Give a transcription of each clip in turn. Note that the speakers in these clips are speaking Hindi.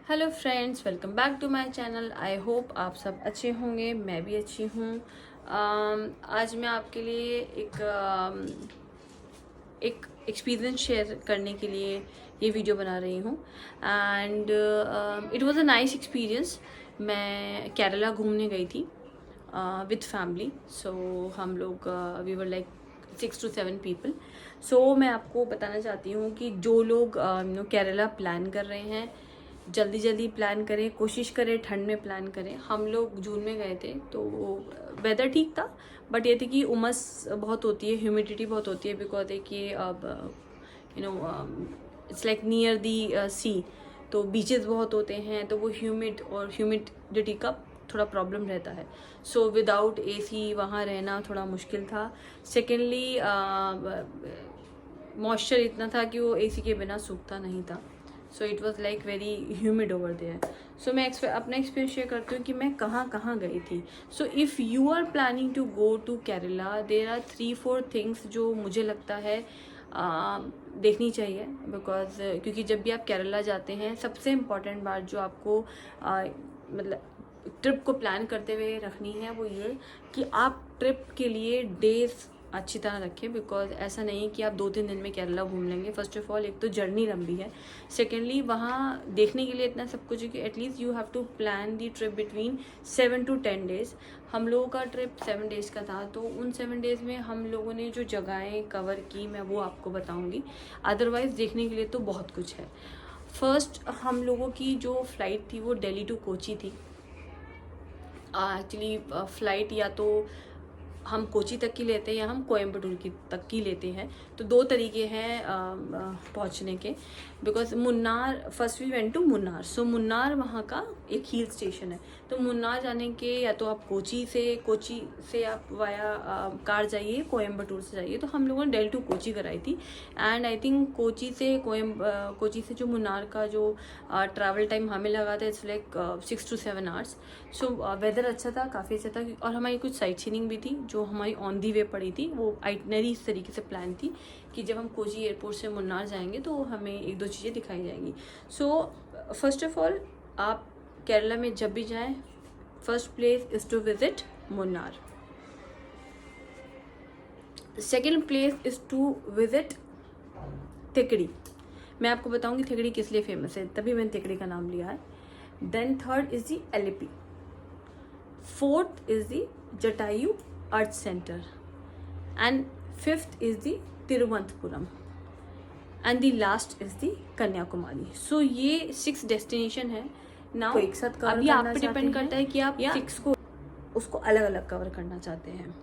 Hello friends, welcome back to my channel. I hope आप सब अच्छे होंगे, मैं भी अच्छी हूँ। आज मैं आपके लिए एक एक्सपीरियंस शेयर करने के लिए ये वीडियो बना रही हूँ। And it was a nice experience. मैं केरला घूमने गई थी विथ फैमिली। सो हम लोग we were like 6 to 7 people. So मैं आपको बताना चाहती हूँ कि जो लोग केरला प्लान कर रहे हैं, जल्दी जल्दी प्लान करें, कोशिश करें ठंड में प्लान करें। हम लोग जून में गए थे तो वेदर ठीक था, बट ये थी कि उमस बहुत होती है, ह्यूमिडिटी बहुत होती है, बिकॉज एक ये अब इट्स लाइक नियर दी सी, तो बीचेस बहुत होते हैं, तो वो ह्यूमिड और ह्यूमिडिटी का थोड़ा प्रॉब्लम रहता है। सो विदाउट एसी वहाँ रहना थोड़ा मुश्किल था। सेकेंडली मॉइस्चर इतना था कि वो एसी के बिना सूखता नहीं था। So it was like very humid over there. So मैं अपना एक्सपीरियंस शेयर करती हूँ कि मैं कहाँ कहाँ गई थी। So if you are planning to go to Kerala, there are 3-4 things जो मुझे लगता है देखनी चाहिए। बिकॉज क्योंकि जब भी आप केरला जाते हैं, सबसे इम्पॉर्टेंट बात जो आपको मतलब ट्रिप को प्लान करते हुए रखनी है वो ये कि आप ट्रिप के लिए डेज अच्छी तरह रखें। बिकॉज ऐसा नहीं है कि आप 2-3 दिन में केरला घूम लेंगे। फर्स्ट ऑफ ऑल, एक तो जर्नी लंबी है, सेकेंडली वहाँ देखने के लिए इतना सब कुछ है कि at least you have to plan the trip between 7 to 10 days। हम लोगों का ट्रिप 7 days का था, तो उन 7 days में हम लोगों ने जो जगहें कवर की मैं वो आपको बताऊँगी। अदरवाइज़ देखने के लिए तो बहुत कुछ है। फर्स्ट, हम लोगों की जो फ़्लाइट थी वो दिल्ली टू कोची थी। एक्चुअली फ़्लाइट या तो हम कोची तक की लेते हैं या हम कोयम्बटूर की तक की लेते हैं। तो 2 तरीके हैं पहुंचने के। Because Munnar, first we went to Munnar. So Munnar वहाँ का एक हिल स्टेशन है, तो मुन्नार जाने के या तो आप कोची से आप वाया कार जाइए, कोयम्बटूर से जाइए। तो हम लोगों ने दिल्ली टू कोची कराई थी। एंड आई थिंक कोची से जो मुन्नार का जो ट्रैवल टाइम हमें लगा था, it's like 6 to 7 hours। So whether अच्छा था, काफ़ी अच्छा था, और हमारी कुछ साइट सीइंग भी थी जो हमारी ऑन दी वे पड़ी थी। वो आइटनरी इस तरीके से प्लान थी कि जब हम कोची एयरपोर्ट से मुन्नार जाएंगे तो हमें 1-2 चीज़ें दिखाई जाएंगी। सो फर्स्ट ऑफ ऑल, आप केरला में जब भी जाएं, first place is to visit Munnar. Second place is to visit Thekkady. मैं आपको बताऊंगी तिकड़ी किस लिए फेमस है, तभी मैंने तिकड़ी का नाम लिया है। Then third is the Alleppey. Fourth is the Jatayu earth centre, and fifth is the Thiruvananthapuram, and the last is the Kanyakumari. So ये 6 डेस्टिनेशन है। नाउ एक साथ कवर अभी आप पे डिपेंड करता है कि आप 6 को उसको अलग अलग कवर करना चाहते हैं।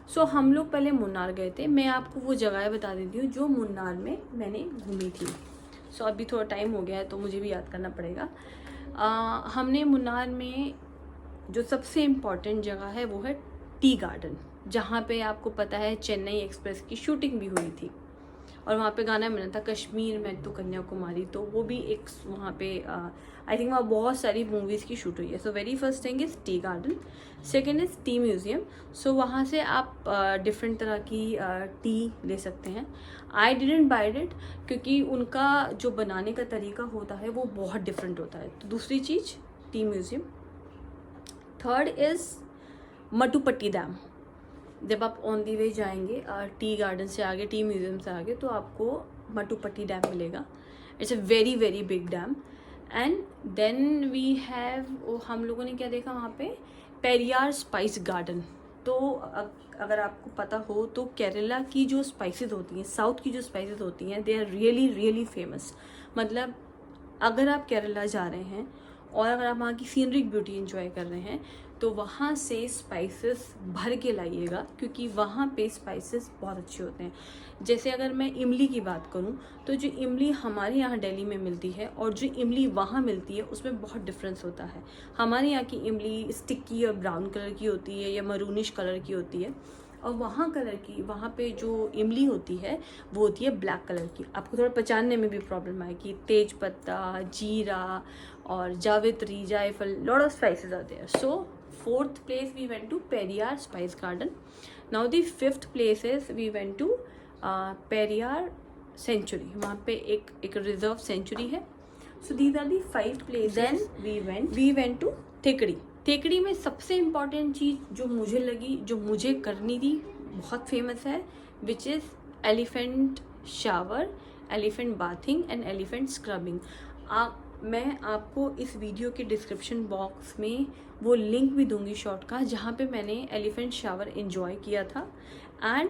सो हम लोग पहले मुन्नार गए थे। मैं आपको वो जगह बता देती हूँ जो मुन्नार में मैंने घूमी थी। सो अभी थोड़ा टाइम हो गया है तो मुझे भी याद करना पड़ेगा। हमने मुन्नार में जो सबसे इम्पॉर्टेंट जगह है वो है टी गार्डन, जहाँ पे आपको पता है चेन्नई एक्सप्रेस की शूटिंग भी हुई थी, और वहाँ पे गाना बना था कश्मीर में तो कन्याकुमारी। तो वो भी एक वहाँ पे आई थिंक वहाँ बहुत सारी मूवीज़ की शूट हुई है। So very first thing is tea garden. Second is tea museum. So वहाँ से आप डिफरेंट तरह की टी ले सकते हैं। आई डिडंट बाय इट क्योंकि उनका जो बनाने का तरीका होता है वो बहुत डिफरेंट होता है। तो दूसरी चीज़ tea museum. Third is Mattupetty dam. जब आप ऑन दी वे जाएंगे टी गार्डन से आगे, टी म्यूज़ियम से आगे, तो आपको मटुपट्टी डैम मिलेगा। It's a very very big dam. And then we have, हम लोगों ने क्या देखा वहाँ पे, पेरियार स्पाइस गार्डन। तो अगर आपको पता हो तो केरला की जो स्पाइसेस होती हैं, साउथ की जो स्पाइसेस होती हैं, they are really really famous. मतलब अगर आप केरला जा रहे हैं और अगर आप वहाँ की सीनरिक ब्यूटी एंजॉय कर रहे हैं तो वहाँ से स्पाइसेस भर के लाइएगा, क्योंकि वहाँ पे स्पाइसेस बहुत अच्छे होते हैं। जैसे अगर मैं इमली की बात करूँ तो जो इमली हमारे यहाँ दिल्ली में मिलती है और जो इमली वहाँ मिलती है उसमें बहुत डिफरेंस होता है। हमारे यहाँ की इमली स्टिकी और ब्राउन कलर की होती है या मरूनिश कलर की होती है, और वहाँ पे जो इमली होती है वो होती है ब्लैक कलर की। आपको थोड़ा पहचानने में भी प्रॉब्लम आएगी। तेज पत्ता, जीरा और जावित्री, जायफल, लॉट ऑफ स्पाइसेस आते हैं। So fourth place we went to Periyar spice garden. Now the fifth place is we went to Periyar sanctuary. वहाँ पे एक रिजर्व सेंचुरी है so these are the 5 places. Then we went to Thekkady. Thekkady में सबसे इम्पॉर्टेंट चीज़ जो मुझे लगी, जो मुझे करनी थी, बहुत फेमस है, which is elephant shower, elephant bathing and elephant scrubbing. मैं आपको इस वीडियो के डिस्क्रिप्शन बॉक्स में वो लिंक भी दूंगी शॉर्ट का, जहाँ पे मैंने एलिफेंट शावर एंजॉय किया था। एंड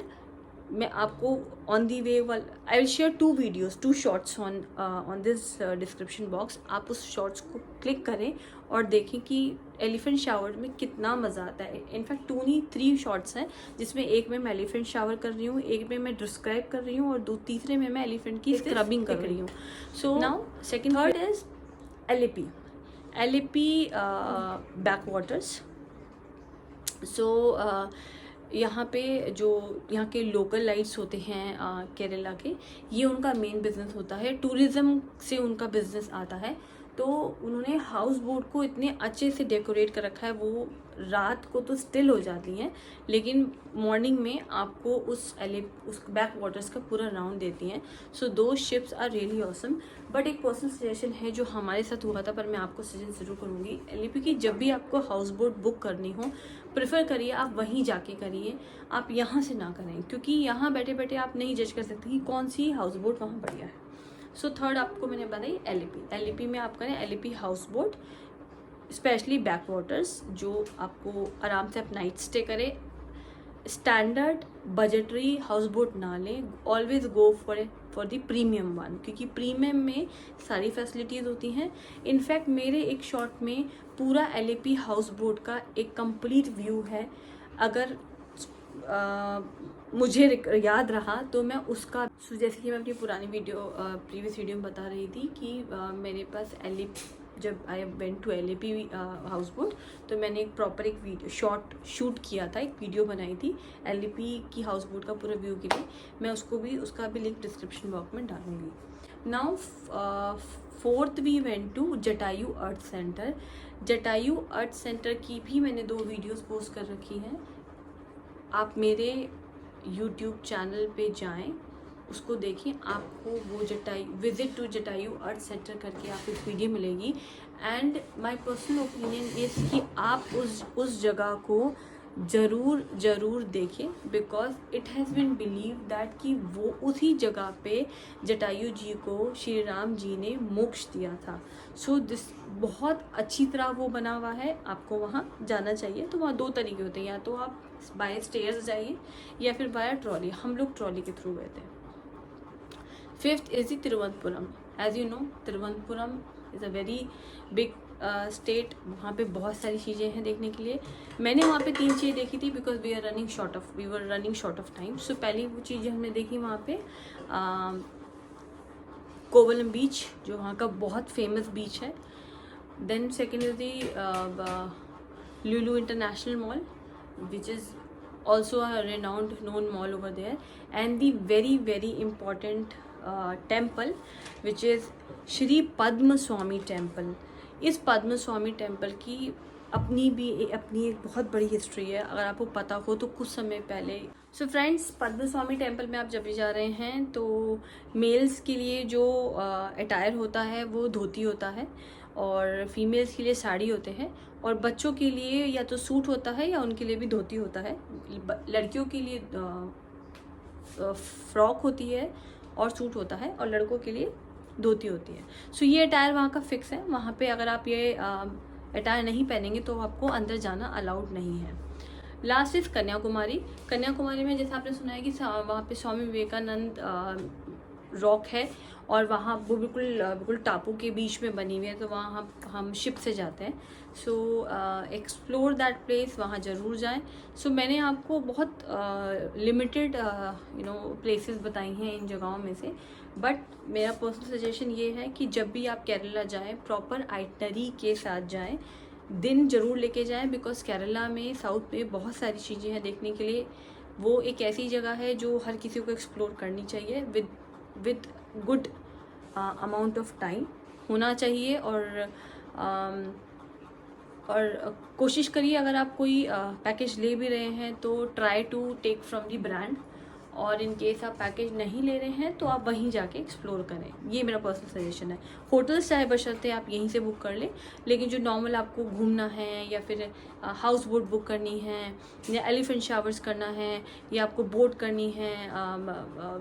मैं आपको on the way I will share 2 videos, 2 shorts on this description box. आप उस शॉर्ट्स को क्लिक करें और देखें कि एलिफेंट शावर में कितना मज़ा आता है। इनफैक्ट 2 नहीं 3 शॉर्ट्स हैं, जिसमें एक में मैं एलिफेंट शावर कर रही हूँ, एक में मैं डिस्क्राइब कर रही हूँ और तीसरे में मैं एलिफेंट की स्क्रबिंग कर रही हूँ। So now second, third is Alleppey back waters. So यहाँ पे जो यहाँ के लोकल लाइट्स होते हैं केरला के, ये उनका मेन बिजनेस होता है, टूरिज़्म से उनका बिजनेस आता है। तो उन्होंने हाउस बोट को इतने अच्छे से डेकोरेट कर रखा है, वो रात को तो स्टिल हो जाती हैं, लेकिन मॉर्निंग में आपको उस बैक वाटर्स का पूरा राउंड देती हैं। So two ships are really awesome. But एक पर्सनल सजेशन है जो हमारे साथ हुआ था, पर मैं आपको सजेस्ट ज़रूर करूँगी, एलिपी की जब भी आपको हाउस बोट बुक करनी हो, प्रेफर करिए आप वहीं जाके करिए, आप यहाँ से ना करें, क्योंकि यहाँ बैठे बैठे आप नहीं जज कर सकते कि कौन सी हाउस बोट वहाँ बढ़िया है। सो थर्ड आपको मैंने बताई एलिपी में आप करें Alleppey house boat, specially back waters, जो आपको आराम से आप नाइट स्टे करें। स्टैंडर्ड बजटरी हाउस बोट ना लें, always go for the premium one, क्योंकि प्रीमियम में सारी फैसिलिटीज़ होती हैं। इनफैक्ट मेरे एक शॉट में पूरा एलिपी हाउस बोट का एक कंप्लीट व्यू है। अगर मुझे याद रहा तो मैं उसका, जैसे कि मैं अपनी पुरानी वीडियो प्रीवियस वीडियो में बता रही थी कि मेरे पास जब I went to Alleppey houseboat, तो मैंने एक प्रॉपर एक वीडियो शूट किया था, एक वीडियो बनाई थी एलिपी की हाउस बोट का पूरा व्यू के लिए। मैं उसका भी लिंक डिस्क्रिप्शन बॉक्स में डालूंगी। Now fourth we went to Jatayu earth centre. Jatayu earth centre की भी मैंने 2 वीडियोस पोस्ट कर रखी हैं। आप मेरे YouTube चैनल पे जाएं, उसको देखें, आपको वो visit to Jatayu earth centre करके आप एक वीडियो मिलेगी। And my personal opinion is कि आप उस जगह को ज़रूर देखें, because it has been believe that कि वो उसी जगह पे जटायु जी को श्री राम जी ने मोक्ष दिया था। सो दिस बहुत अच्छी तरह वो बना हुआ है, आपको वहाँ जाना चाहिए। तो वहाँ 2 तरीके होते हैं, या तो आप बाय स्टेयर्स जाइए या फिर बाय ट्रॉली। हम लोग ट्रॉली के थ्रू गए थे। Fifth is the Thiruvananthapuram. As you know, Thiruvananthapuram is a very big state. वहाँ पे बहुत सारी चीज़ें हैं देखने के लिए। मैंने वहाँ पे 3 चीज़ें देखी थी, because we were running short of time. So पहली वो चीज़ें हमने देखी वहाँ पे कोवलम बीच, जो वहाँ का बहुत फेमस बीच है। Then second is the Lulu international mall, which is also a renowned known mall over there, and the very important temple which is Shri Padma Swami temple. इस पद्म स्वामी टेम्पल की अपनी एक बहुत बड़ी हिस्ट्री है, अगर आपको पता हो तो। कुछ समय पहले, सो फ्रेंड्स, पद्म स्वामी टेम्पल में आप जब भी जा रहे हैं तो मेल्स के लिए जो अटायर होता है वो धोती होता है, और फीमेल्स के लिए साड़ी होते हैं, और बच्चों के लिए या तो सूट होता है या उनके लिए भी धोती होता है। लड़कियों के लिए फ्रॉक होती है और सूट होता है, और लड़कों के लिए धोती होती है। सो ये अटायर वहाँ का फिक्स है। वहाँ पे अगर आप ये अटायर नहीं पहनेंगे तो आपको अंदर जाना अलाउड नहीं है। Last is Kanyakumari. कन्याकुमारी में जैसे आपने सुना है कि वहाँ पे स्वामी विवेकानंद रॉक है, और वहाँ वो बिल्कुल टापू के बीच में बनी हुई है, तो वहाँ हम शिप से जाते हैं। सो एक्सप्लोर दैट प्लेस, वहाँ ज़रूर जाएं। सो मैंने आपको बहुत लिमिटेड प्लेसेस बताई हैं इन जगहों में से, बट मेरा पर्सनल सजेशन ये है कि जब भी आप केरला जाएं, प्रॉपर आइटनरी के साथ जाएं, दिन ज़रूर लेके जाएं, बिकॉज केरला में साउथ में बहुत सारी चीज़ें हैं देखने के लिए। वो एक ऐसी जगह है जो हर किसी को एक्सप्लोर करनी चाहिए, with good amount of time होना चाहिए। और कोशिश करिए, अगर आप कोई पैकेज ले भी रहे हैं तो try to take from the brand, और इन केस आप पैकेज नहीं ले रहे हैं तो आप वहीं जाके एक्सप्लोर करें, ये मेरा पर्सनल सजेशन है। होटल्स चाहे बशर्ते आप यहीं से बुक कर लें, लेकिन जो नॉर्मल आपको घूमना है या फिर हाउस बोट बुक करनी है या एलिफेंट शावर्स करना है या आपको बोट करनी है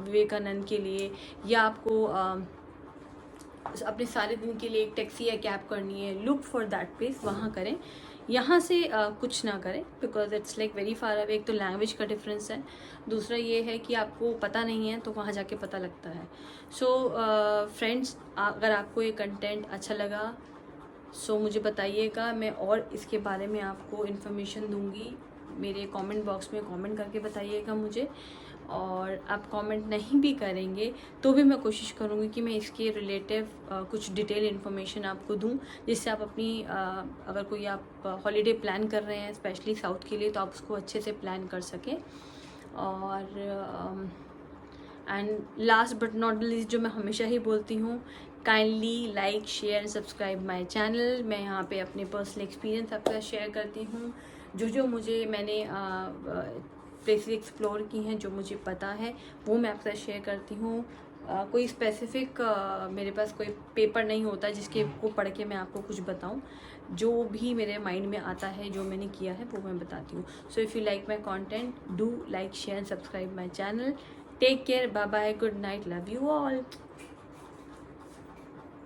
विवेकानंद के लिए, या आपको अपने सारे दिन के लिए एक टैक्सी या कैब करनी है, लुक फॉर दैट प्लेस, वहाँ करें। यहाँ से कुछ ना करें because it's like very far away. एक तो लैंग्वेज का डिफरेंस है, दूसरा ये है कि आपको पता नहीं है तो वहाँ जाके पता लगता है। सो फ्रेंड्स, अगर आपको ये कंटेंट अच्छा लगा सो मुझे बताइएगा, मैं और इसके बारे में आपको इन्फॉर्मेशन दूंगी। मेरे कमेंट बॉक्स में कमेंट करके बताइएगा मुझे, और आप कमेंट नहीं भी करेंगे तो भी मैं कोशिश करूँगी कि मैं इसके रिलेटिव कुछ डिटेल इन्फॉर्मेशन आपको दूं, जिससे आप अपनी अगर कोई आप हॉलीडे प्लान कर रहे हैं स्पेशली साउथ के लिए तो आप उसको अच्छे से प्लान कर सकें। और and last but not least, जो मैं हमेशा ही बोलती हूँ, kindly like share and subscribe my channel. मैं यहाँ पे अपने पर्सनल एक्सपीरियंस आपके साथ शेयर करती हूँ, जो मैंने प्लेसेस एक्सप्लोर की हैं, जो मुझे पता है वो मैं आपके साथ शेयर करती हूँ। कोई स्पेसिफिक मेरे पास कोई पेपर नहीं होता जिसके को पढ़ के मैं आपको कुछ बताऊँ। जो भी मेरे माइंड में आता है, जो मैंने किया है वो मैं बताती हूँ। So if you like my content, do like share and subscribe my channel. Take care, bye bye, good night, love you all.